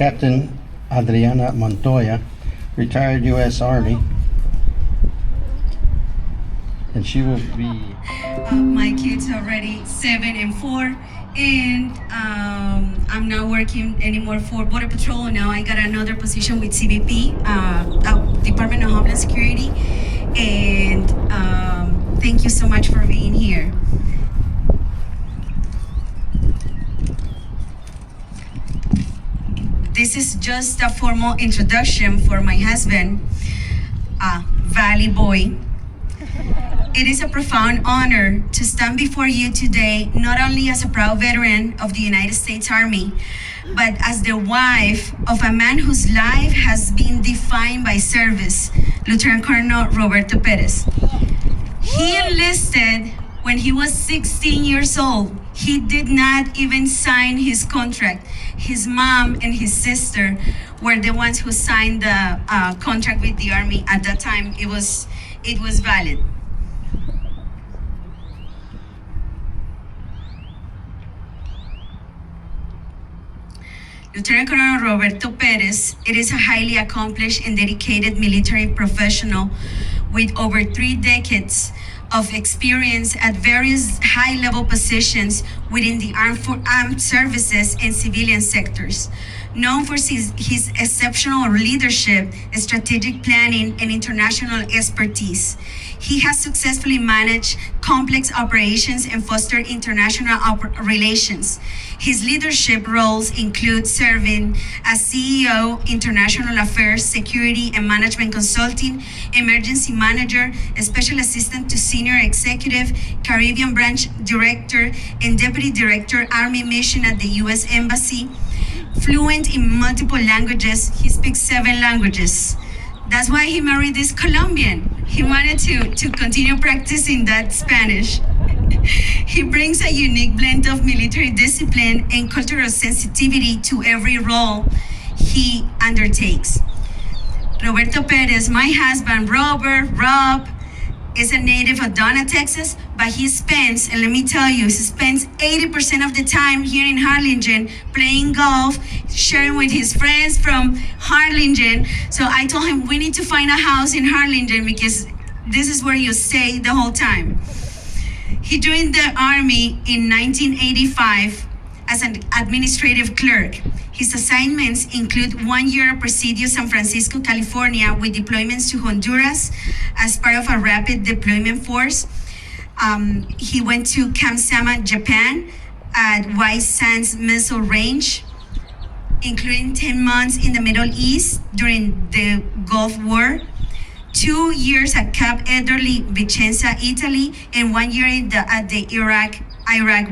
Captain Adriana Montoya, retired U.S. Army, and she will be. My kids are already 7 and 4, and I'm not working anymore for Border Patrol. Now I got another position with CBP, Department of Homeland Security, and thank you so much for being here. This is just a formal introduction for my husband, Valley Boy. It is a profound honor to stand before you today, not only as a proud veteran of the United States Army, but as the wife of a man whose life has been defined by service, Lieutenant Colonel Roberto Perez. He enlisted when he was 16 years old. He did not even sign his contract. His mom and his sister were the ones who signed the contract with the Army. At that time, it was valid. Lieutenant Colonel Roberto Perez, it is a highly accomplished and dedicated military professional with over 3 decades of experience at various high-level positions within the armed services and civilian sectors. Known for his exceptional leadership, strategic planning, and international expertise, he has successfully managed complex operations and fostered international relations. His leadership roles include serving as CEO, International Affairs, Security and Management Consulting, Emergency Manager, Special Assistant to Senior Executive, Caribbean Branch Director, and Deputy Director, Army Mission at the U.S. Embassy. Fluent in multiple languages, he speaks 7 languages. That's why he married this Colombian. He wanted to continue practicing that Spanish. He brings a unique blend of military discipline and cultural sensitivity to every role he undertakes. Roberto Perez, my husband, Rob, is a native of Donna, Texas, but he spends, and let me tell you, he spends 80% of the time here in Harlingen playing golf, sharing with his friends from Harlingen. So I told him we need to find a house in Harlingen because this is where you stay the whole time. He joined the Army in 1985 as an administrative clerk. His assignments include 1 year at Presidio San Francisco, California, with deployments to Honduras as part of a rapid deployment force. He went to Camp Sama, Japan, at White Sands Missile Range, including 10 months in the Middle East during the Gulf War, 2 years at Cap Ederle, Vicenza, Italy, and 1 year at the Iraq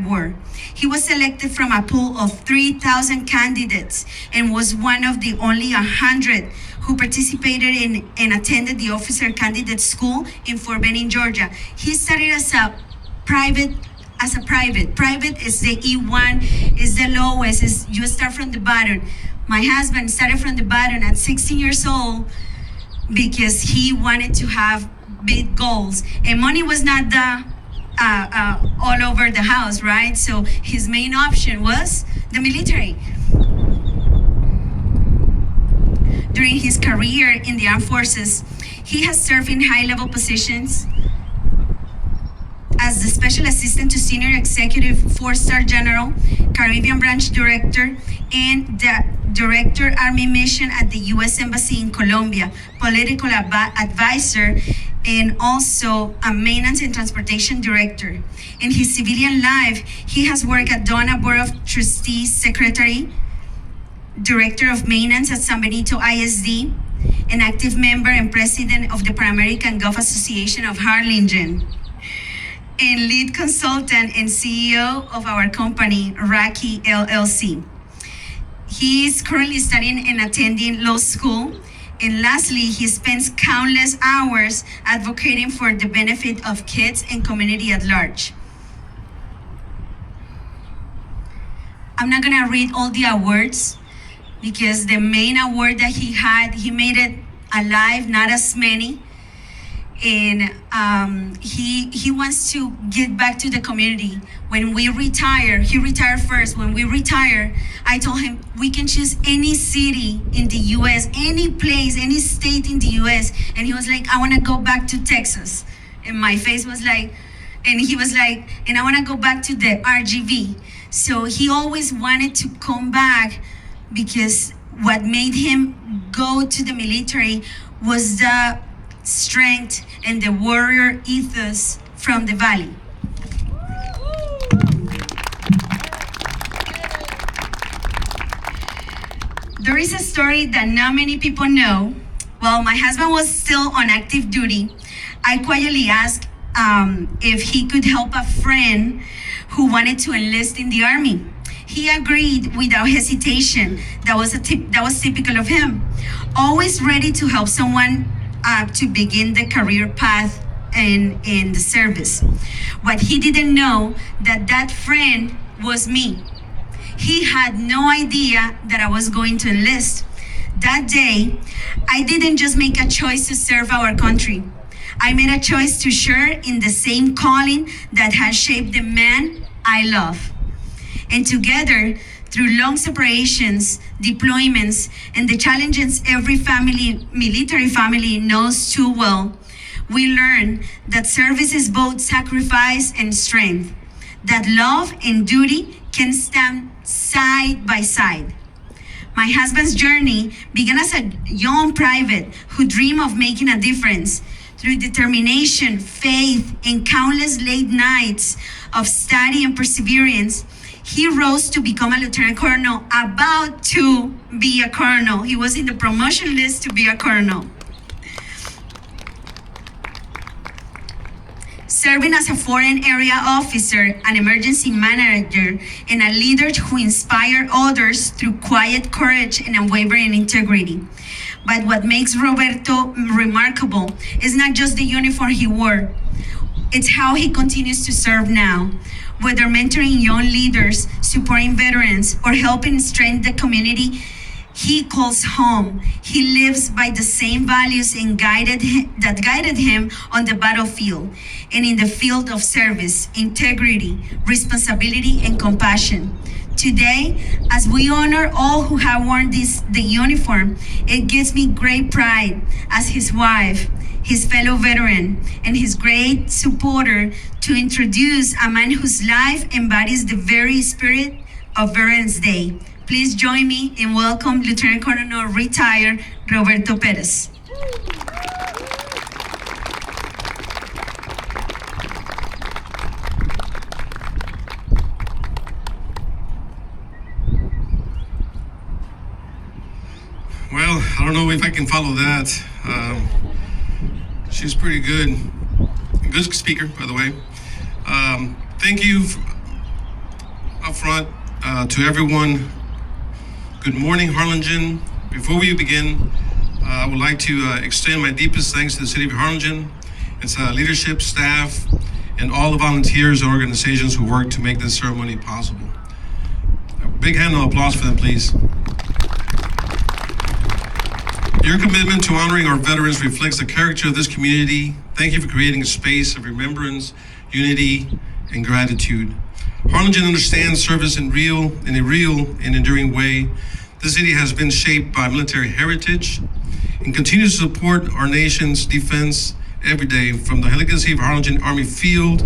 War. He was selected from a pool of 3,000 candidates and was one of the only 100 who participated in and attended the Officer Candidate School in Fort Benning, Georgia. He started as a private. Private is the E1, is the lowest, is you start from the bottom. My husband started from the bottom at 16 years old because he wanted to have big goals. And money was not the all over the house, right? So his main option was the military. During his career in the armed forces, he has served in high-level positions as the Special Assistant to Senior Executive 4-Star General, Caribbean Branch Director, and the Director Army Mission at the U.S. Embassy in Colombia, political advisor, and also a Maintenance and Transportation Director. In his civilian life, he has worked at Donna Board of Trustees Secretary, Director of Maintenance at San Benito ISD, an active member and President of the Pan-American Golf Association of Harlingen, and lead consultant and CEO of our company, Raki LLC. He is currently studying and attending law school. And lastly, he spends countless hours advocating for the benefit of kids and community at large. I'm not gonna read all the awards because the main award that he had, he made it alive, not as many. and he wants to give back to the community. When we retire, he retired first. When we retire, I told him we can choose any city in the U.S., any place, any state in the U.S. And he was like, I want to go back to Texas. And my face was like, and he was like, and I want to go back to the RGV. So he always wanted to come back because what made him go to the military was the strength and the warrior ethos from the valley. There is a story that not many people know. While my husband was still on active duty, I quietly asked if he could help a friend who wanted to enlist in the army. He agreed without hesitation. That was typical of him. Always ready to help someone to begin the career path in the service. What he didn't know that friend was me. He had no idea that I was going to enlist. That day, I didn't just make a choice to serve our country. I made a choice to share in the same calling that has shaped the man I love. And together, through long separations, deployments, and the challenges every military family knows too well, we learn that service is both sacrifice and strength, that love and duty can stand side by side. My husband's journey began as a young private who dreamed of making a difference. Through determination, faith, and countless late nights of study and perseverance, he rose to become a lieutenant colonel, about to be a colonel. He was in the promotion list to be a colonel. Serving as a foreign area officer, an emergency manager, and a leader who inspired others through quiet courage and unwavering integrity. But what makes Roberto remarkable is not just the uniform he wore, it's how he continues to serve now. Whether mentoring young leaders, supporting veterans, or helping strengthen the community he calls home, he lives by the same values that guided him on the battlefield and in the field of service, integrity, responsibility, and compassion. Today, as we honor all who have worn the uniform, it gives me great pride as his wife, his fellow veteran, and his great supporter to introduce a man whose life embodies the very spirit of Veterans Day. Please join me in welcome Lieutenant Colonel retired Roberto Perez. Well, I don't know if I can follow that. She's pretty good. Good speaker, by the way. Thank you up front to everyone. Good morning, Harlingen. Before we begin, I would like to extend my deepest thanks to the City of Harlingen, its leadership, staff, and all the volunteers and organizations who work to make this ceremony possible. A big hand of applause for them, please. Your commitment to honoring our veterans reflects the character of this community. Thank you for creating a space of remembrance, unity, and gratitude. Harlingen understands service in a real and enduring way. This city has been shaped by military heritage and continues to support our nation's defense every day, from the legacy of Harlingen Army Field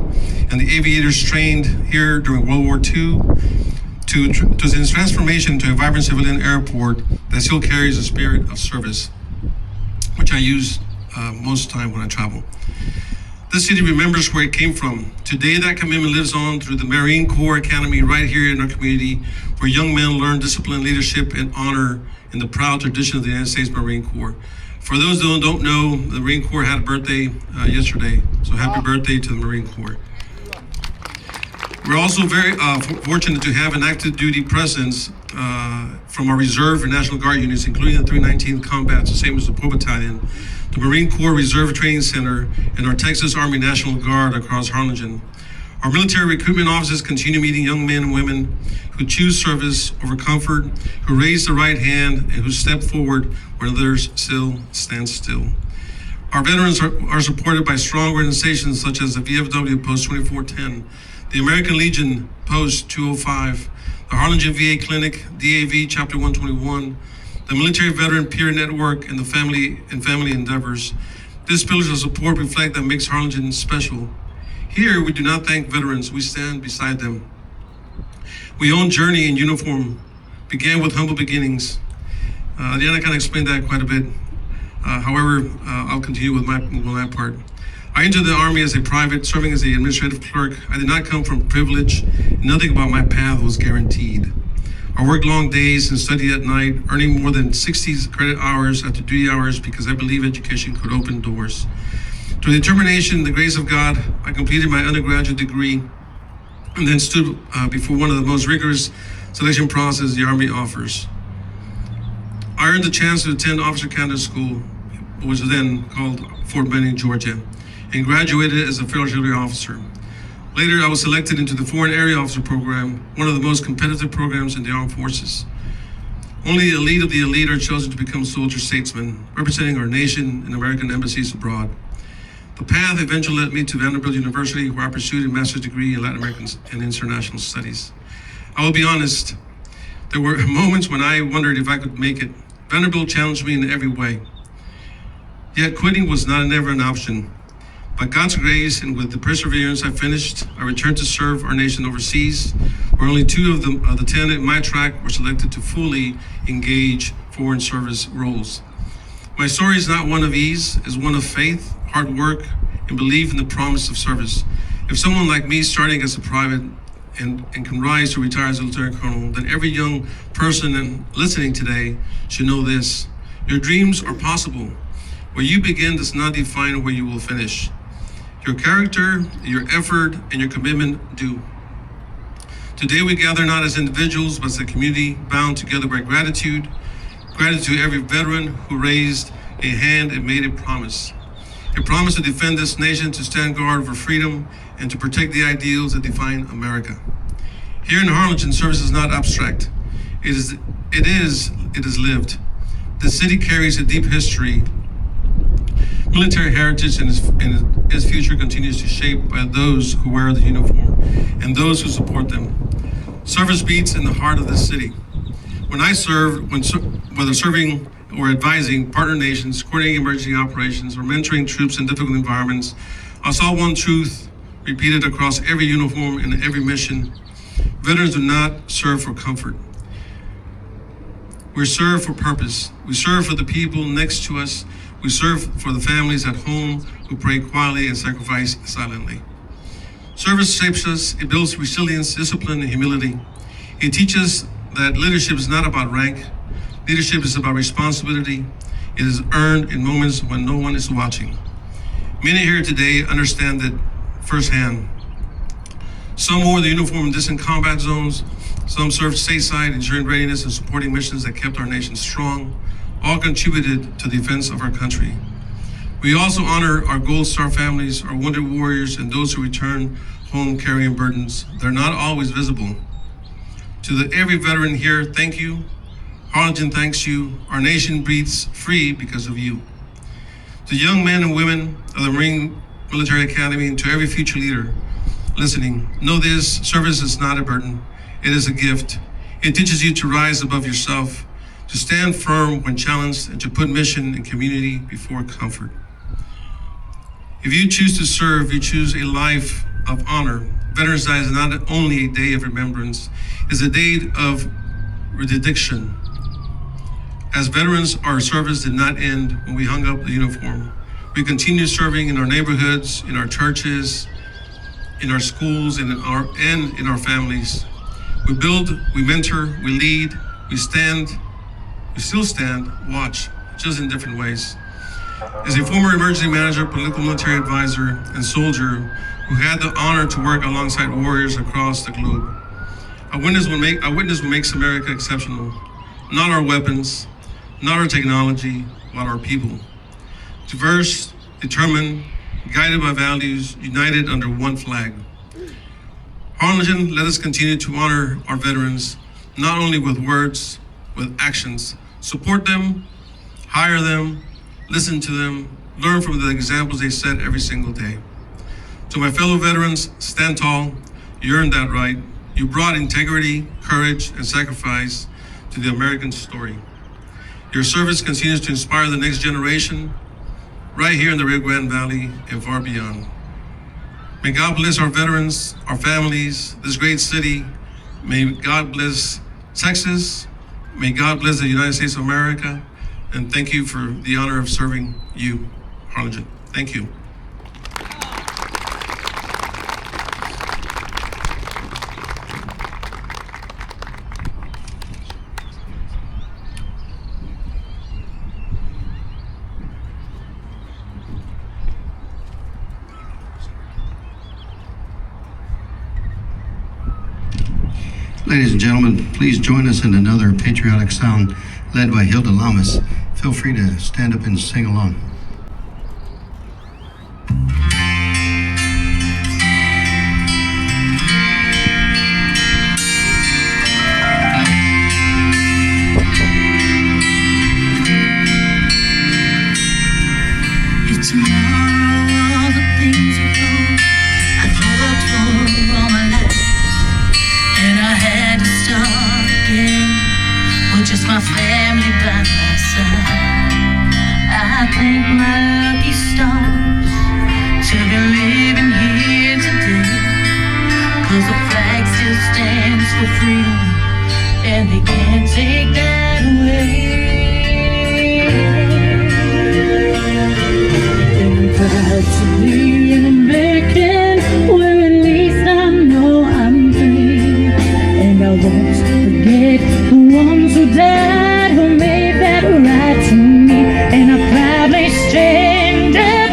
and the aviators trained here during World War II to its transformation to a vibrant civilian airport that still carries a spirit of service, which I use most of the time when I travel. This city remembers where it came from. Today, that commitment lives on through the Marine Corps Academy right here in our community, where young men learn discipline, leadership, and honor in the proud tradition of the United States Marine Corps. For those who don't know, the Marine Corps had a birthday yesterday, so happy birthday to the Marine Corps. We're also very fortunate to have an active duty presence from our Reserve and National Guard units, including the 319th Combat, the same as the Poe Battalion, the Marine Corps Reserve Training Center, and our Texas Army National Guard across Harlingen. Our military recruitment offices continue meeting young men and women who choose service over comfort, who raise the right hand, and who step forward where others still stand still. Our veterans are supported by strong organizations such as the VFW Post 2410, the American Legion Post 205, the Harlingen VA Clinic, DAV Chapter 121, the Military Veteran Peer Network, and the Family Endeavors. These pillars of support reflect that makes Harlingen special. Here, we do not thank veterans, we stand beside them. We own journey in uniform, began with humble beginnings. Adriana kind of explained that quite a bit. However, I'll continue with my part. I entered the Army as a private, serving as the administrative clerk. I did not come from privilege. Nothing about my path was guaranteed. I worked long days and studied at night, earning more than 60 credit hours after duty hours because I believe education could open doors. Through determination and the grace of God, I completed my undergraduate degree and then stood before one of the most rigorous selection processes the Army offers. I earned the chance to attend Officer Candidate School, which was then called Fort Benning, Georgia, and graduated as a Field Artillery Officer. Later, I was selected into the Foreign Area Officer Program, one of the most competitive programs in the armed forces. Only the elite of the elite are chosen to become soldier statesmen, representing our nation in American embassies abroad. The path eventually led me to Vanderbilt University, where I pursued a master's degree in Latin American and International Studies. I will be honest, there were moments when I wondered if I could make it. Vanderbilt challenged me in every way. Yet quitting was never an option. By God's grace and with the perseverance I finished, I returned to serve our nation overseas, where only 2 of the 10 in my track were selected to fully engage foreign service roles. My story is not one of ease, it's one of faith, hard work, and belief in the promise of service. If someone like me starting as a private and can rise to retire as a lieutenant colonel, then every young person listening today should know this. Your dreams are possible. Where you begin does not define where you will finish. Your character, your effort, and your commitment do. Today we gather not as individuals, but as a community bound together by gratitude. Gratitude to every veteran who raised a hand and made a promise. A promise to defend this nation, to stand guard for freedom, and to protect the ideals that define America. Here in Harlingen, service is not abstract. It is lived. The city carries a deep history, military heritage, and its future continues to shape by those who wear the uniform and those who support them. Service beats in the heart of this city. When I served, whether serving or advising partner nations, coordinating emergency operations, or mentoring troops in difficult environments, I saw one truth repeated across every uniform and every mission. Veterans do not serve for comfort. We serve for purpose. We serve for the people next to us. We serve for the families at home who pray quietly and sacrifice silently. Service shapes us. It builds resilience, discipline, and humility. It teaches that leadership is not about rank. Leadership is about responsibility. It is earned in moments when no one is watching. Many here today understand that firsthand. Some wore the uniform in distant combat zones. Some served stateside, ensuring readiness and supporting missions that kept our nation strong. All contributed to the defense of our country. We also honor our Gold Star families, our wounded warriors, and those who return home carrying burdens. They're not always visible. To every veteran here, thank you. Harlingen thanks you. Our nation breathes free because of you. To young men and women of the Marine Military Academy, and to every future leader listening, know this: service is not a burden. It is a gift. It teaches you to rise above yourself, to stand firm when challenged, and to put mission and community before comfort. If you choose to serve, you choose a life of honor. Veterans Day is not only a day of remembrance, it's a day of rededication. As veterans, our service did not end when we hung up the uniform. We continue serving in our neighborhoods, in our churches, in our schools, and in our families. We build, we mentor, we lead, we still stand, watch, just in different ways. As a former emergency manager, political military advisor, and soldier who had the honor to work alongside warriors across the globe, I witnessed what makes America exceptional. Not our weapons, not our technology, but our people. Diverse, determined, guided by values, united under one flag. Harlingen, let us continue to honor our veterans, not only with words, with actions. Support them, hire them, listen to them, learn from the examples they set every single day. To my fellow veterans, stand tall. You earned that right. You brought integrity, courage, and sacrifice to the American story. Your service continues to inspire the next generation right here in the Rio Grande Valley and far beyond. May God bless our veterans, our families, this great city. May God bless Texas. May God bless the United States of America. And thank you for the honor of serving you, Harlingen. Thank you. Ladies and gentlemen, please join us in another patriotic song led by Hilda Lamas. Feel free to stand up and sing along. It's tomorrow, all the things you know I've worked for all my life, and I had to start again with just my family by my side. I thank my lucky stars to be living here today, 'cause the flag still stands for freedom, and they can't take that away. Proud to be an American, where at least I know I'm free. And I won't forget the ones who died, who made that right to me. And I proudly stand up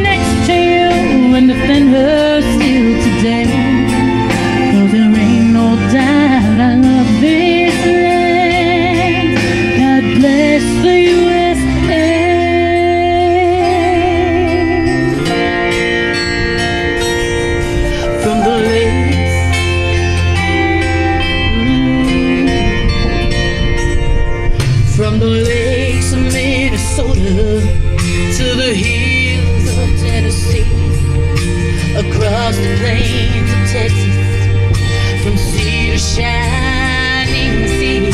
next to you and defend her still today. 'Cause there ain't no doubt I love this land. God bless the USA. From the lakes of Minnesota to the hills of Tennessee, across the plains of Texas, from sea to shining sea,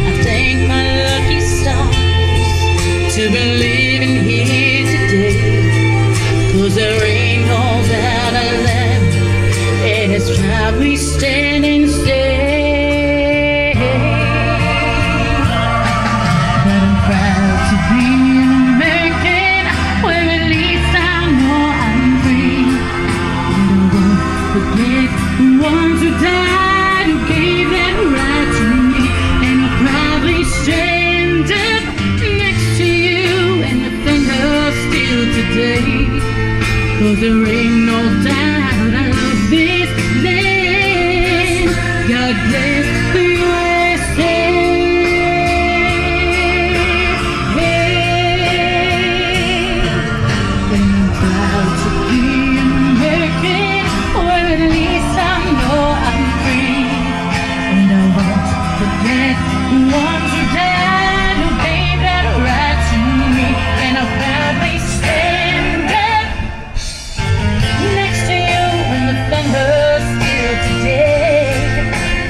I thank my lucky stars to be living here today. 'Cause there ain't no doubt I love, and it's time we stand and stay. Proud to be an American, where at least I know I'm free. And I won't forget the ones who died, who gave that right to me. And I'll proudly stand up next to you and defend her still today. 'Cause there ain't no doubt I love this land. God bless the USA.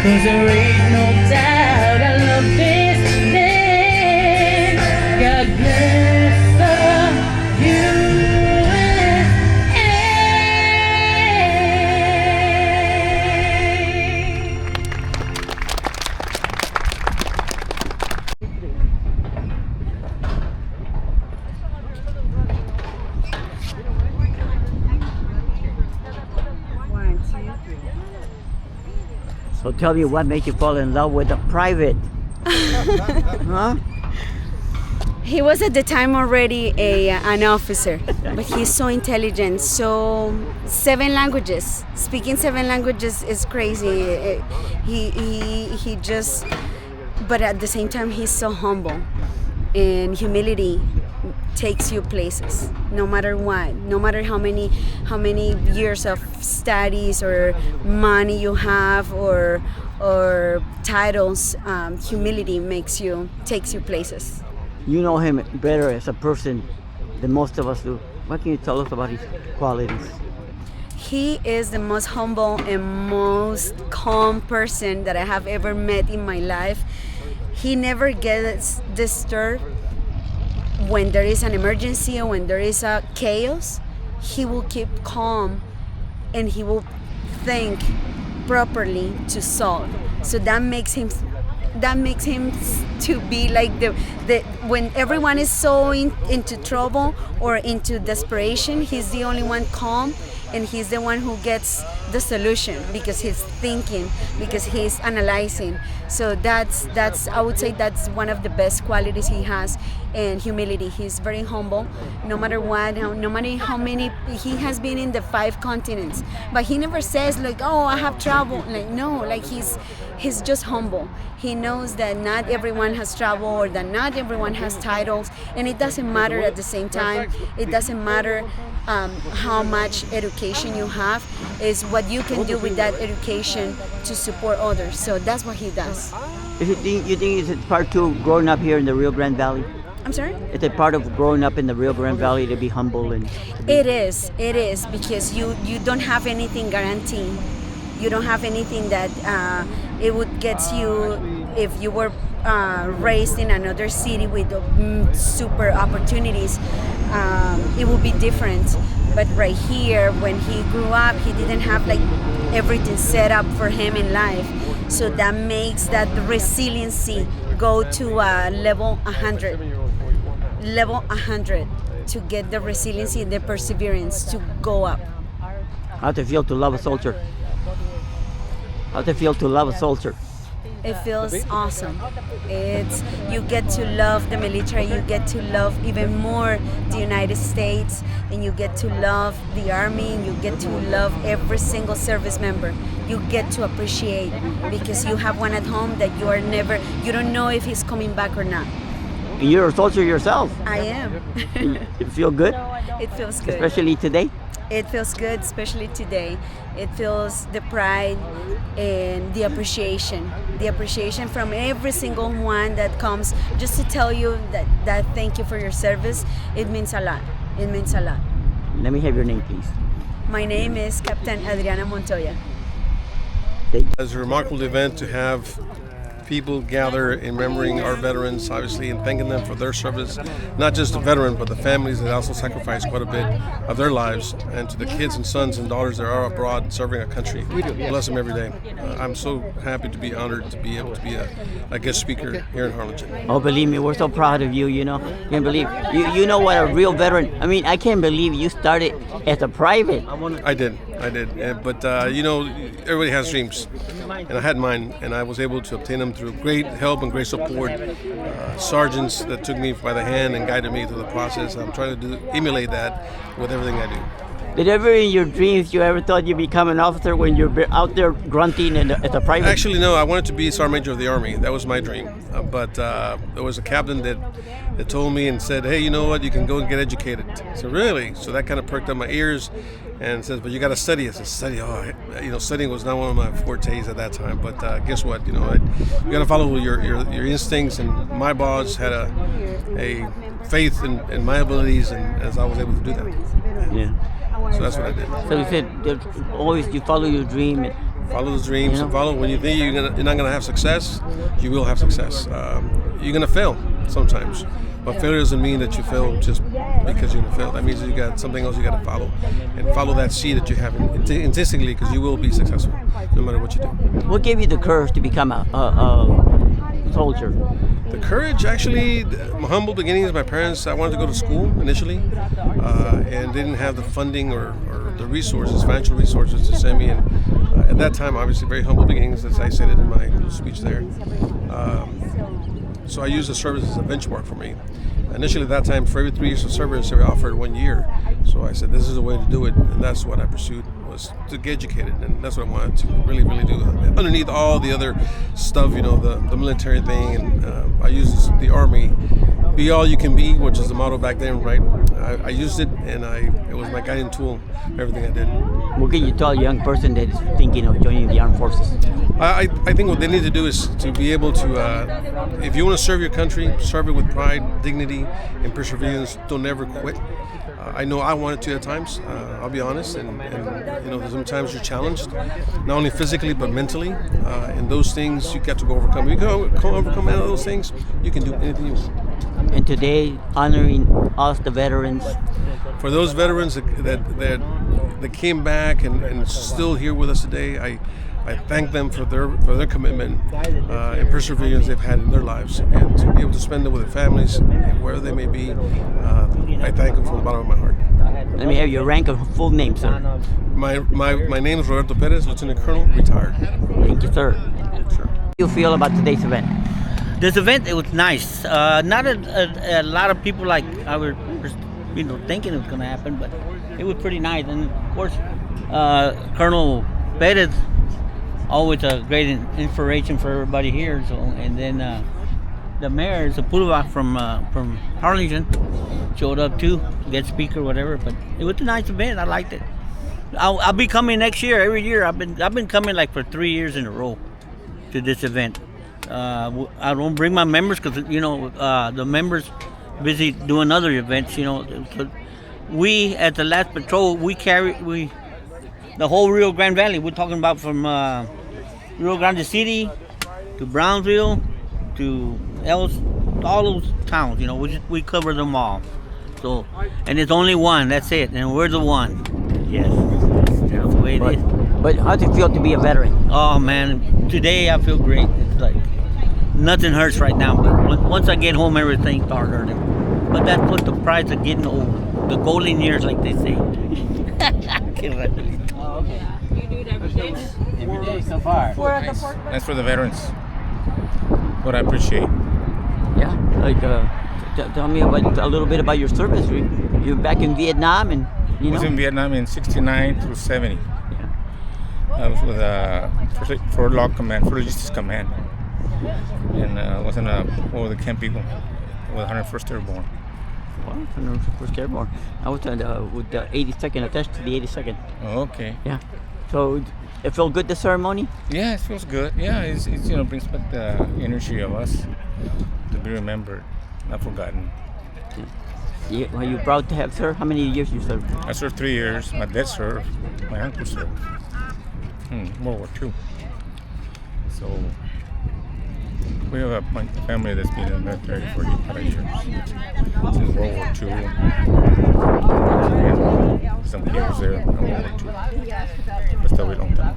Cause there ain't no doubt I love this land. God bless the So tell me, what made you fall in love with a private? Huh? He was at the time already an officer, but he's so intelligent. So 7 languages, speaking 7 languages is crazy. He just, but at the same time he's so humble, and humility takes you places. No matter what, no matter how many years of studies or money you have or titles, humility takes you places. You know him better as a person than most of us do. What can you tell us about his qualities? He is the most humble and most calm person that I have ever met in my life. He never gets disturbed when there is an emergency or when there is a chaos. He will keep calm and he will think properly to solve. So that makes him to be like the when everyone is so into trouble or into desperation, he's the only one calm, and he's the one who gets the solution because he's thinking, because he's analyzing. So that's I would say that's one of the best qualities he has. And humility. He's very humble, no matter what, no matter how many. He has been in the 5 continents, but he never says like, "Oh, I have trouble." Like no, like he's just humble. He knows that not everyone has trouble or that not everyone has titles, and it doesn't matter at the same time. It doesn't matter how much education you have. Is what you can do with that education to support others. So that's what he does. You think it's part two of growing up here in the Rio Grande Valley? I'm sorry? It's a part of growing up in the Rio Grande Valley to be humble and. It is because you don't have anything guaranteed. You don't have anything that it would get you if you were raised in another city with super opportunities. It would be different. But right here, when he grew up, he didn't have like everything set up for him in life. So that makes that resiliency go to level 100. Level 100 to get the resiliency and the perseverance to go up. How's it feel to love a soldier? How's it feel to love a soldier? It feels awesome. You get to love the military, you get to love even more the United States, and you get to love the Army, and you get to love every single service member. You get to appreciate because you have one at home that you don't know if he's coming back or not. And you're a soldier yourself. I am. You feel good? It feels good. Especially today? It feels good, especially today. It feels the pride and the appreciation from every single one that comes just to tell you that thank you for your service. It means a lot. It means a lot. Let me have your name, please. My name is Captain Adriana Montoya. It's a remarkable event to have people gather in remembering our veterans, obviously, and thanking them for their service. Not just the veteran, but the families that also sacrifice quite a bit of their lives, and to the kids and sons and daughters that are abroad serving our country. Bless them every day. I'm so happy to be honored to be able to be a guest speaker here in Harlingen. Oh, believe me, we're so proud of you, you know. Can't believe you know what a real veteran. I mean, I can't believe you started as a private. I did. But you know, everybody has dreams, and I had mine, and I was able to obtain them through great help and great support. Sergeants that took me by the hand and guided me through the process. I'm trying to emulate that with everything I do. Did ever in your dreams you ever thought you'd become an officer when you're out there grunting as a private? Actually, no. I wanted to be Sergeant Major of the Army. That was my dream. But there was a captain that told me and said, "Hey, you know what? You can go and get educated." So really? So that kind of perked up my ears, and says, "But you got to study." I said, "Study? Oh, you know, studying was not one of my fortes at that time." But guess what? You know, you got to follow your instincts. And my boss had a faith in my abilities, and as I was able to do that. Yeah. So that's what I did. So you said always you follow your dream. Follow the dreams, You know? and follow. When you think you're not going to have success, you will have success. You're going to fail sometimes, but failure doesn't mean that you fail just because you're going to fail. That means that you got something else you got to follow, and follow that seed that you have instinctively, because you will be successful no matter what you do. What gave you the courage to become a soldier? The courage, actually, my humble beginnings. My parents, I wanted to go to school initially, and didn't have the funding or the resources, financial resources to send me. And at that time, obviously, very humble beginnings, as I said it in my speech there. So I used the service as a benchmark for me. Initially, at that time, for every 3 years of service, they offered 1 year. So I said, this is the way to do it, and that's what I pursued, was to get educated, and that's what I wanted to really, really do. Underneath all the other stuff, you know, the military thing, and I used the Army be all you can be, which is the motto back then, right? I used it, and it was my guiding tool for everything I did. What can you tell a young person that is thinking of joining the armed forces? I think what they need to do is to be able to, if you want to serve your country, serve it with pride, dignity, and perseverance. Don't ever quit. I know I wanted to at times. I'll be honest, and sometimes you're challenged, not only physically but mentally. And those things you got to go overcome. You can overcome any of those things. You can do anything you want. And today, honoring us, the veterans. For those veterans that came back and still here with us today, I thank them for their commitment and perseverance they've had in their lives, and to be able to spend it with their families, wherever they may be. I thank them from the bottom of my heart. Let me have your rank and full name, sir. My name is Roberto Perez, Lieutenant Colonel, retired. Thank you, sir. Sure. How do you feel about today's event? This event, it was nice. Not a lot of people like I was, thinking it was going to happen, but it was pretty nice. And of course, Colonel Perez, always a great inspiration for everybody here. So, and then the mayor, Sepulveda from Harlingen, showed up too, guest speaker, whatever. But it was a nice event. I liked it. I'll be coming next year. Every year, I've been coming like for 3 years in a row to this event. I don't bring my members because the members busy doing other events. So we at the last patrol we the whole Rio Grande Valley. We're talking about from Rio Grande City to Brownsville to all those towns. We cover them all. So, and it's only one. That's it. And we're the one. Yes, that's the way it is. But how does it feel to be a veteran? Oh man, today I feel great. It's like nothing hurts right now, but once I get home, everything starts hurting. But that's what the price of getting old. The golden years, like they say. Oh, okay. You do it every day? Every day so far. That's for the veterans. What I appreciate. Yeah, like tell me about a little bit about your service. You're back in Vietnam, and I was in Vietnam in '69 through '70. Yeah. I was with for Log Command, for Logistics Command, and I was in over the Camp Eagle with 101st Airborne. Well, I was first airborne. I was with the 82nd, attached to the 82nd. Oh, okay. Yeah. So it felt good, the ceremony? Yeah, it feels good. Yeah, it's brings back the energy of us to be remembered, not forgotten. Are you proud to have served? How many years you served? I served 3 years. My dad served. My uncle served. World War II. So we have a family that's been in the military for 45 years. Since World War II. And some years there in World War II. But still a long time.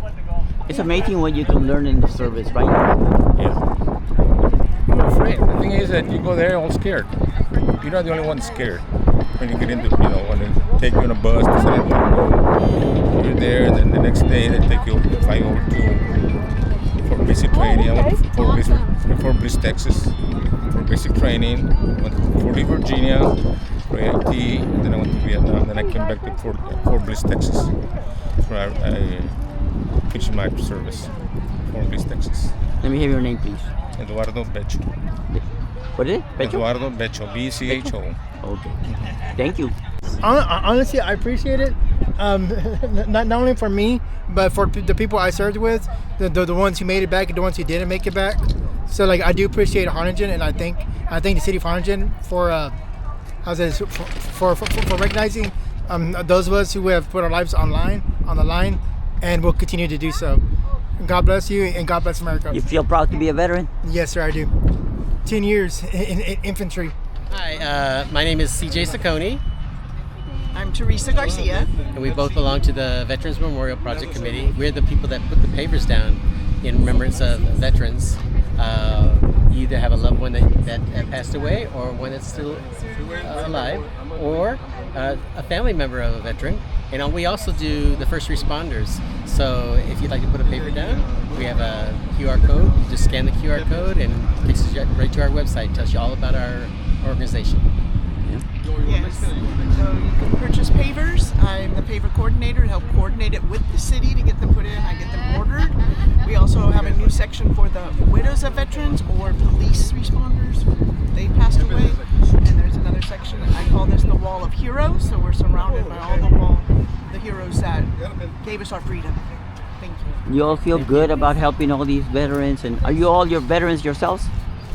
It's amazing what you can learn in the service, right? Yeah. You're not afraid. The thing is that you go there all scared. You're not the only one scared. When you get into, when they take you on a bus to San Antonio, you're there, and then the next day they take you, fly over to for basic training. I went to Fort Bliss, Texas, for basic training. Went to Fort Lee, Virginia, for AIT, and then I went to Vietnam. Then I came back to Fort Bliss, Texas, where I finished my service. Fort Bliss, Texas. Let me hear your name, please. Eduardo Becho. What is it? Becho? Eduardo Becho, B-C-H-O. Okay. Thank you. Honestly, I appreciate it. Not only for me, but for the people I served with, the ones who made it back and the ones who didn't make it back. So I do appreciate Harlingen, and I thank the city of Harlingen for for recognizing those of us who have put our lives on the line, and will continue to do so. God bless you, and God bless America. You feel proud to be a veteran? Yes, sir, I do. 10 years in infantry. Hi, my name is CJ Saccone. I'm Teresa Garcia. And we both belong to the Veterans Memorial Project Committee. We're the people that put the papers down in remembrance of veterans. You either have a loved one that passed away, or one that's still alive, or a family member of a veteran. And we also do the first responders. So if you'd like to put a paper down, we have a QR code. You just scan the QR code and it takes you right to our website. Tells you all about our organization. Yeah. Yes. So you can purchase pavers. I'm the paver coordinator to help coordinate it with the city to get them put in. I get them ordered. We also have a new section for the widows of veterans or police responders. They passed away. And there's another section. I call this the Wall of Heroes. So we're surrounded by all the heroes that gave us our freedom. Thank you. You all feel good about helping all these veterans, and are you all your veterans yourselves?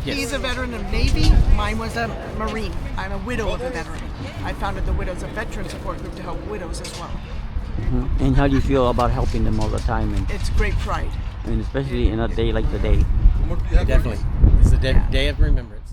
He's a veteran of Navy. Mine was a Marine. I'm a widow of a veteran. I founded the Widows of Veterans Support Group to help widows as well. And how do you feel about helping them all the time, It's great pride. and especially in a day like today? Definitely. It's a day of remembrance.